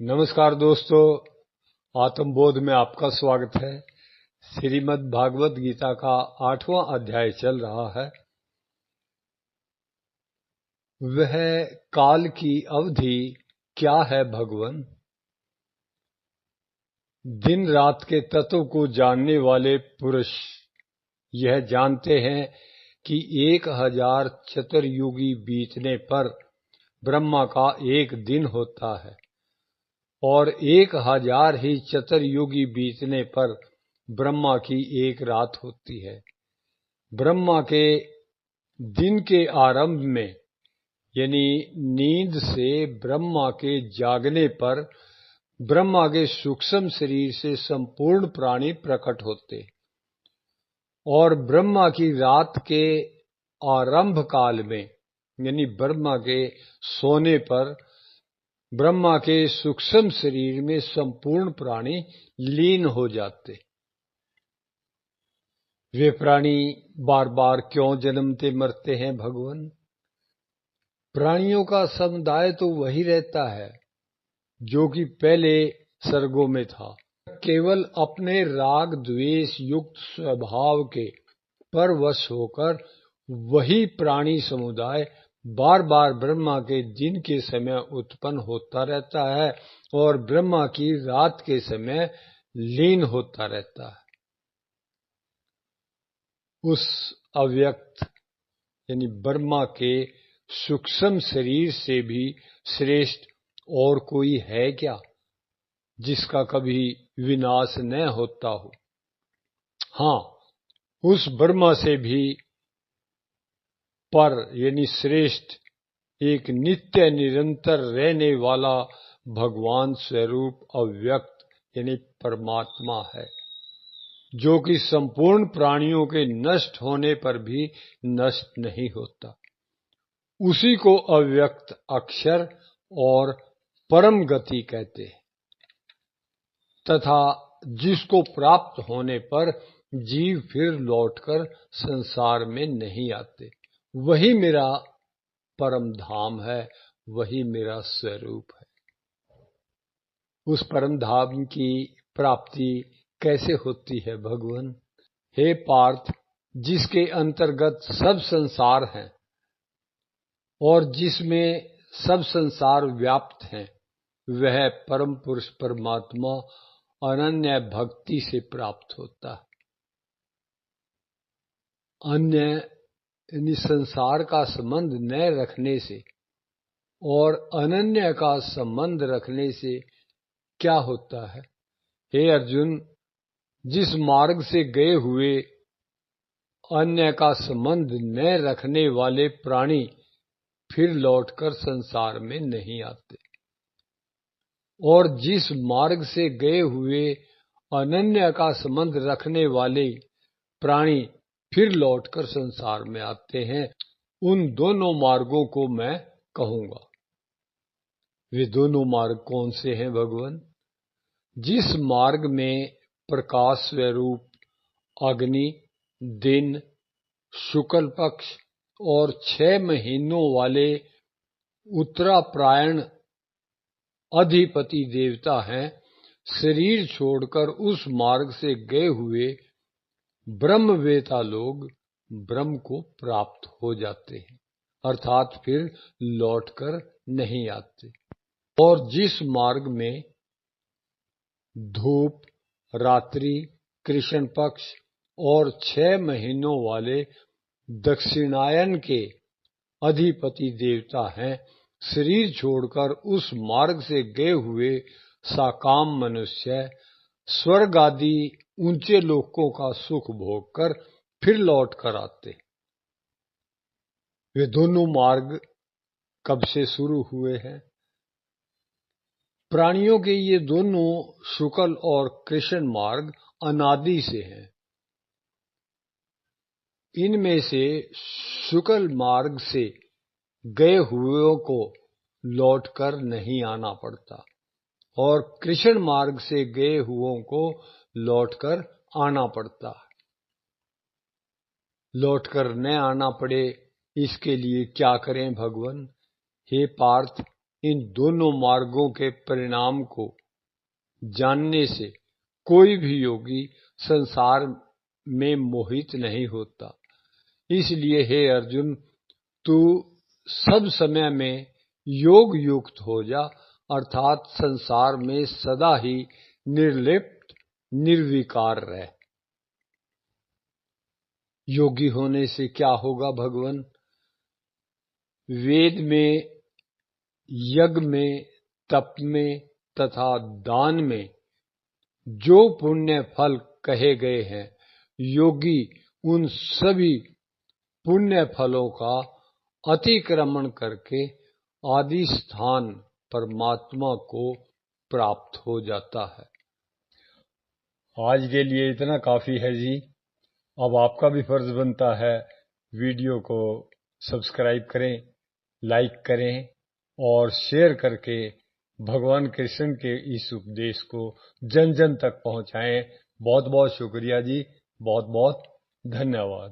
नमस्कार दोस्तों, आत्मबोध में आपका स्वागत है। श्रीमद् भागवत गीता का 8वां अध्याय चल रहा है। वह काल की अवधि क्या है भगवन? दिन रात के तत्व को जानने वाले पुरुष यह जानते हैं कि 1000 चतुर्युगी बीतने पर ब्रह्मा का एक दिन होता है और 1000 ही चतुर्युगी बीतने पर ब्रह्मा की एक रात होती है। ब्रह्मा के दिन के आरंभ में यानी नींद से ब्रह्मा के जागने पर ब्रह्मा के सूक्ष्म शरीर से संपूर्ण प्राणी प्रकट होते और ब्रह्मा की रात के आरंभ काल में यानी ब्रह्मा के सोने पर ब्रह्मा के सूक्ष्म शरीर में संपूर्ण प्राणी लीन हो जाते। वे प्राणी बार बार क्यों जन्मते मरते हैं भगवान? प्राणियों का समुदाय तो वही रहता है जो कि पहले सर्गों में था। केवल अपने राग द्वेष युक्त स्वभाव के परवश होकर वही प्राणी समुदाय बार बार ब्रह्मा के दिन के समय उत्पन्न होता रहता है और ब्रह्मा की रात के समय लीन होता रहता है। उस अव्यक्त यानी ब्रह्मा के सूक्ष्म शरीर से भी श्रेष्ठ और कोई है क्या जिसका कभी विनाश न होता हो? हाँ, उस ब्रह्मा से भी पर यानी श्रेष्ठ एक नित्य निरंतर रहने वाला भगवान स्वरूप अव्यक्त यानी परमात्मा है, जो कि संपूर्ण प्राणियों के नष्ट होने पर भी नष्ट नहीं होता। उसी को अव्यक्त अक्षर और परम गति कहते हैं तथा जिसको प्राप्त होने पर जीव फिर लौटकर संसार में नहीं आते। वही मेरा परम धाम है, वही मेरा स्वरूप है। उस परम धाम की प्राप्ति कैसे होती है भगवान? हे पार्थ, जिसके अंतर्गत सब संसार हैं और जिसमें सब संसार व्याप्त हैं, वह परम पुरुष परमात्मा अनन्य भक्ति से प्राप्त होता है। अन्य यानी संसार का संबंध न रखने से और अनन्य का संबंध रखने से क्या होता है? हे अर्जुन, जिस मार्ग से गए हुए अन्य का संबंध न रखने वाले प्राणी फिर लौटकर संसार में नहीं आते और जिस मार्ग से गए हुए अनन्य का संबंध रखने वाले प्राणी फिर लौटकर संसार में आते हैं, उन दोनों मार्गों को मैं कहूंगा। वे दोनों मार्ग कौन से हैं भगवान? जिस मार्ग में प्रकाश स्वरूप अग्नि, दिन, शुक्ल पक्ष और 6 महीनों वाले उत्तरायण अधिपति देवता हैं, शरीर छोड़कर उस मार्ग से गए हुए ब्रह्मवेता लोग ब्रह्म को प्राप्त हो जाते हैं, अर्थात फिर लौटकर नहीं आते। और जिस मार्ग में धूप, रात्रि, कृष्ण पक्ष और 6 महीनों वाले दक्षिणायन के अधिपति देवता हैं, शरीर छोड़कर उस मार्ग से गए हुए साकाम मनुष्य स्वर्ग आदि ऊंचे लोकों का सुख भोग कर फिर लौट कर आते। वे दोनों मार्ग कब से शुरू हुए हैं? प्राणियों के ये दोनों शुक्ल और कृष्ण मार्ग अनादि से हैं। इनमें से शुक्ल मार्ग से गए हुओं को लौटकर नहीं आना पड़ता और कृष्ण मार्ग से गए हुओं को लौटकर आना पड़ता है। लौटकर न आना पड़े इसके लिए क्या करें भगवान? हे पार्थ, इन दोनों मार्गों के परिणाम को जानने से कोई भी योगी संसार में मोहित नहीं होता। इसलिए हे अर्जुन, तू सब समय में योग युक्त हो जा, अर्थात संसार में सदा ही निर्लिप्त निर्विकार रह। योगी होने से क्या होगा भगवान? वेद में, यज्ञ में, तप में तथा दान में जो पुण्य फल कहे गए हैं, योगी उन सभी पुण्य फलों का अतिक्रमण करके आदि स्थान परमात्मा को प्राप्त हो जाता है। आज के लिए इतना काफी है जी। अब आपका भी फर्ज बनता है वीडियो को सब्सक्राइब करें, लाइक करें और शेयर करके भगवान कृष्ण के इस उपदेश को जन जन तक पहुंचाएं। बहुत बहुत शुक्रिया जी, बहुत बहुत धन्यवाद।